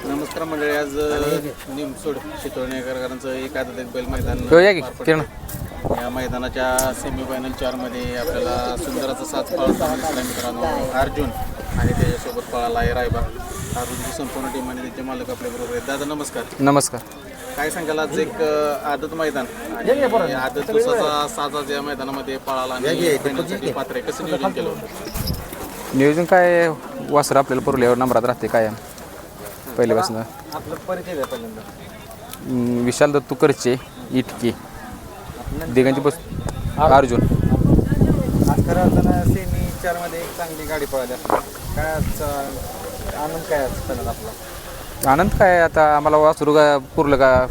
नमस्कार मंडळी. आज निमसोड शितोळेकरांचं एक आदत एक बैल मैदान पार पडलं. या मैदानाच्या सेमीफायनल 4मध्ये आपल्याला सुंदर असा साज पळाला दिसला मित्रांनो. अर्जुन आणि त्याच्यासोबत पळाला आहे रायबा. अर्जुनची संपूर्ण टीम आणि त्याचे मालक आपल्याबरोबर आहेत. दादा नमस्कार. नमस्कार. काय सांगाल आज एक आदत मैदान आणि आदत दिवसाचा साज या मैदानामध्ये पळाला आणि फायनलसाठी पात्र आहे. कसं नियोजन केलं होतं? नियोजन काय वासर आपल्याला पुरल्यावर नंबरात राहते काय पहिल्यापासून. आपलं परिचय द्या पहिल्यांदा. विशाल दत्तू करचे इटकी दिगंची बस अर्जुन. आज खरं असताना सेमी 4मध्ये एक चांगली गाडी पळाली. काय आनंद काय असताना आपला? आनंद काय आता आम्हाला वासरू का पुरलं का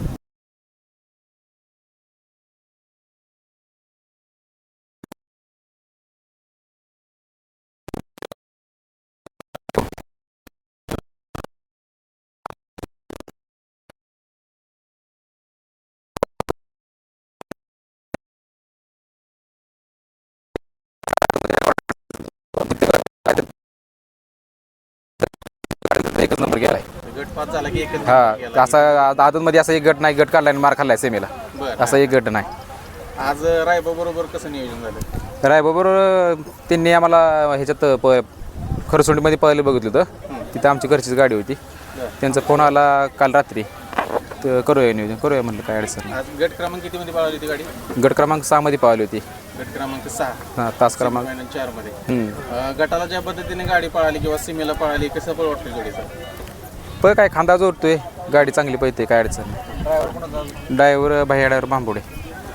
एकच नंबर गेलाय. गट पास झाला की एकच हा असा आदतमध्ये असा एक गट नाही. गट काढलाय आणि मार खाल्लाय सेमीला. असा एक गट नाही. आज रायबा बरोबर कसं नियोजन झालं? रायबाबरोबर त्यांनी आम्हाला ह्याच्यात खरसोंडीमध्ये पळायला बघितलं होतं. तिथं आमची घरचीच गाडी होती. त्यांचा फोन आला काल रात्री. तर करूया नियोजन करूया म्हणलं काय अडचण. आज गट क्रमांक कितीमध्ये पळाली होती गाडी? गट क्रमांक 6 मध्ये पळाली होती. गट क्रमांक 6. हां तास क्रमांक 4मध्ये. गटाला ज्या पद्धतीने गाडी पळाली किंवा सीमेला पळाली कसं पण वाटतं गाडीचं? पण काय खांदा जोडतोय गाडी चांगली पळते काय अडचण नाही. ड्रायव्हर कोणाचा? ड्रायव्हर भाईड्रायव्हर भांबोडे.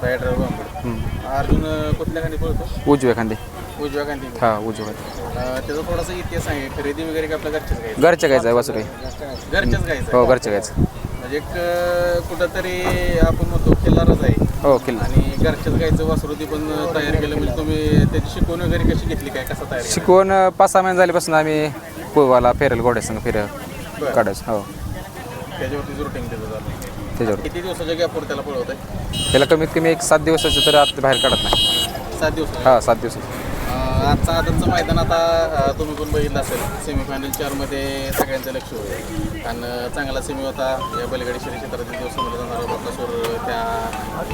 ड्रायव्हर अर्जुन कुठल्या गाडी पळतो? उजव्या खांदे. उजव्या गांधी. हां उजव्या खांदे. त्याचा थोडासा इतिहास आहे. खरेदी वगैरे का आपल्या घरच्याच गायचं? घरच्या गायचं आहे वासरू. घरच्याच गायचं? हो घरच्या गायचं. म्हणजे एक कुठंतरी आपण म्हणतो खिल्लारच आहे. हो किल्ला. आणि घरच्याच गायचं वासरू ती पण तयार केलं. म्हणजे तुम्ही त्याची शिकवण वगैरे कशी घेतली? काय कसं तयार केलं? शिकवून 5-6 महिने झाल्यापासून आम्ही पोवाला फेरेल घोड्यासंग काढायचं. हो त्याच्यावरती रुटीन त्याचं झालं. त्याच्यावर किती दिवसाच्या गॅपवर त्याला पळवत आहे? त्याला कमीत कमी एक 7 दिवसाचं तर आत बाहेर काढत नाही. 7 दिवस. हां 7 दिवसाचं. आजचा आदतचं मैदान आता तुम्ही पण बघितलं असेल. सेमीफायनल 4मध्ये सगळ्यांचं लक्ष होतं. कारण चांगला सेमी होता. या बैलगाडी शर्यत क्षेत्रातील जो समोर जाणारा बकासूर त्या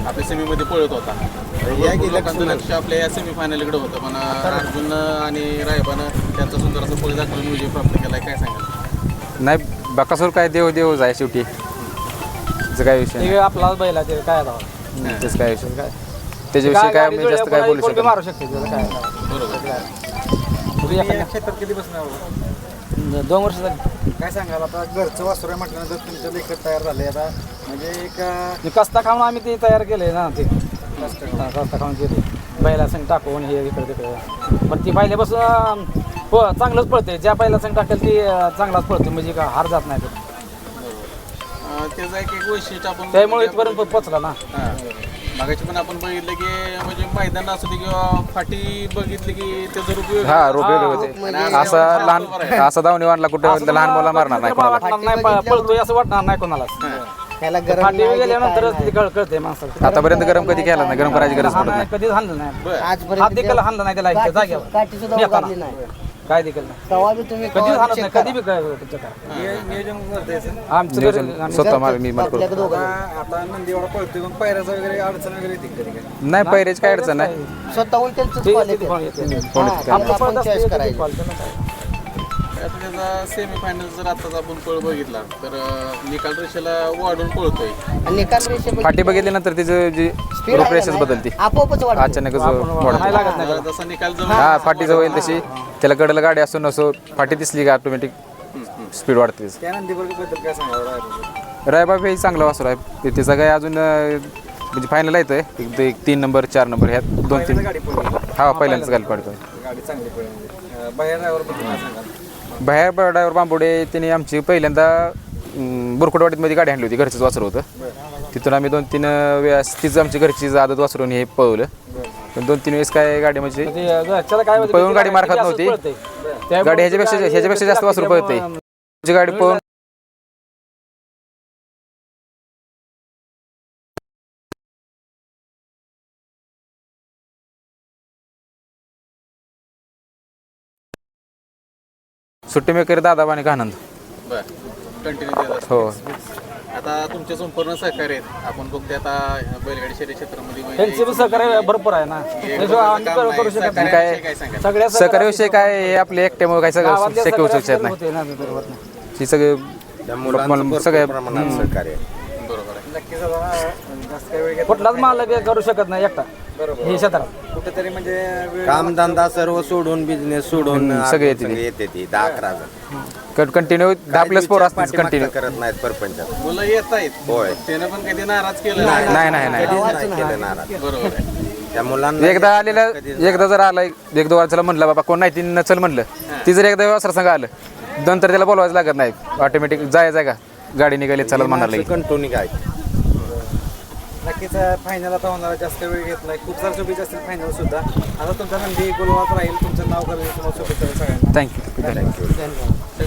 आपल्या सेमीमध्ये पळत होता. लोकांचं लक्ष आपल्या या सेमीफायनलकडे होतं. पण अर्जुन आणि रायबानं त्यांचा सुंदर असं पळ दाखवून विजय प्राप्त केला आहे. काय सांगाल? नाही बकासूर काय देवच आहे शेवटी. त्याचं काय विषय नाही. आपला बैला ते काय त्याचं काय विषय काय त्याच्याविषयी काय मी जास्त काय बोलू शकत मारू शकते काय बरोबर. या क्षेत्रात किती बसणार? 2 वर्ष झाली. काय सांगाल? आता घरचं वासरू आहे म्हटल्यानंतर तुमच्या लेखत तयार झाले. आता म्हणजे एक कस्ता खाऊन आम्ही ते तयार केले ना. ते कस्ता खाऊन ते बैला संग टाकून हे इकडे तिकडे. पण ती पहिल्यापासून हो चांगलंच पळते. ज्या बैला संग टाकेल ती चांगलाच पळते. म्हणजे का हार जात नाही. त्याचं एक वैशिष्ट्य आपण त्यामुळे इथपर्यंत पोचला ना. मागाची पण आपण बघितलं की म्हणजे मैदान असू दे किंवा फाटी बघितली की त्याचा उपयोग. हा रोबे होते. असा धावणी वाढला कुठे लहान मुला मारणार नाही कोणाला. पळतोय असं वाटणार नाही कोणाला. फाटी गेल्यानंतर कळते माणसाला. आतापर्यंत गरम कधी केला नाही. गरम करायची गरज पडत नाही. कधीच हाणलं नाही. हात देखील हाणलं नाही त्याला जागेवर. काय देखील नाही. कधीच हाणत नाही. कधी बी काय आमचं स्वतः मी करतो. आता नंदीवाडा पळतोय मग पायऱ्याचा वगैरे अडचण वगैरे येते कधी काय? नाही पैरेच काय अडचण नाही. आता त्याचा सेमीफायनल जर आताच आपण पळ बघितला तर निकाल रेषेला वाढून पळतोय. फाटी बघितल्यानंतर त्याचं जी रूपरेषाच बदलते अचानकच लागत नाही. जसा निकाल जवळ हा फाटी जवळ येईल तशी त्याला कडेला गाडी असो नसो फाटी दिसली का ऑटोमॅटिक स्पीड वाढते. त्या नंदीबद्दल काय सांगावं? रायबाब हे चांगला वासरू आहे. त्याचं काय अजून म्हणजे फायनल येतं आहे. एक 3 नंबर 4 नंबर ह्यात 2-3 गाडी पळली. हा पहिल्यांदाच गाडी पडतोय. गाडी चांगली पळली. बाहेर ड्रायव्हरबद्दल काय सांगाल? बाहेर ड्रायव्हर बांबोडे त्याने आमची पहिल्यांदा बुरकुटवाडीमध्ये गाडी आणली होती. घरचंच वासरू होतं. तिथून आम्ही 2-3 वेळेस तीच आमची घरचीच आदत वासरून हे पळवलं. पण 2-3 वेळेस काय गाडी म्हणजे पळवून गाडी मार खात नव्हती. गाडी ह्याच्यापेक्षा जास्त वासरू पळते. गाडी पळून सुट्टी मेकर दादा आणि आनंद. बरं. कंटिन्यू देत असतात. हो आता तुमचे संपूर्ण सहकार्य आहेत. आपण बघते आता बैलगाडी शर्यत क्षेत्रामध्ये त्यांचे पण सहकार्य भरपूर आहे ना त्याशिवाय आम्ही करू शकत नाही काय काय सांगाल? सगळ्या सहकार्याविषयी काय हे आपले एकट्यामुळे काय सगळं गावातल्या शक्य होऊ सगळ्या शकत नाही होते ना बरोबर ना. ती सगळे त्या मुलांचं सगळ्या भरपूर प्रमाणात सहकार्य बरोबर आहे. नक्कीच जास्त काही वेळ कुठलाच माल बी करू शकत नाही एकटा हे क्षेत्रात कुठेतरी म्हणजे वेळ कामधंदा सर्व सोडून बिझनेस सोडून सगळे येते येते ती 10-11 जण कंटिन्यू 10+ पोर असतात पाठीमागचं कंटिन्यू. करत नाहीत परपंचात मुलं येत आहेत होय. त्यानं पण कधी नाराज केलं नाही. नाही नाही नाही कधीच नाही केलं नाराज. बरोबर आहे. त्या मुलांना एकदा आलेलं एकदा जर आला 1-2 वाजता म्हणलं बाबा कोण नाही ती नचल म्हणलं ती जर एकदा व्यवसाय संघ आलं नंतर त्याला बोलवायचं लागत नाही ऑटोमॅटिक जायचं का गाडी निघाली चला म्हणाल लगेच. कंटोनी काय नक्कीच फायनल आता होणार जास्त वेळ घेत नाही खूप साऱ्या शुभेच्छा असतील फायनल सुद्धा आता तुमचा नंदी गुलवात राहील तुमचं नाव करेल तुम्हाला शुभेच्छा सगळ्यांना थँक्यू धन्यवाद. धन्यवाद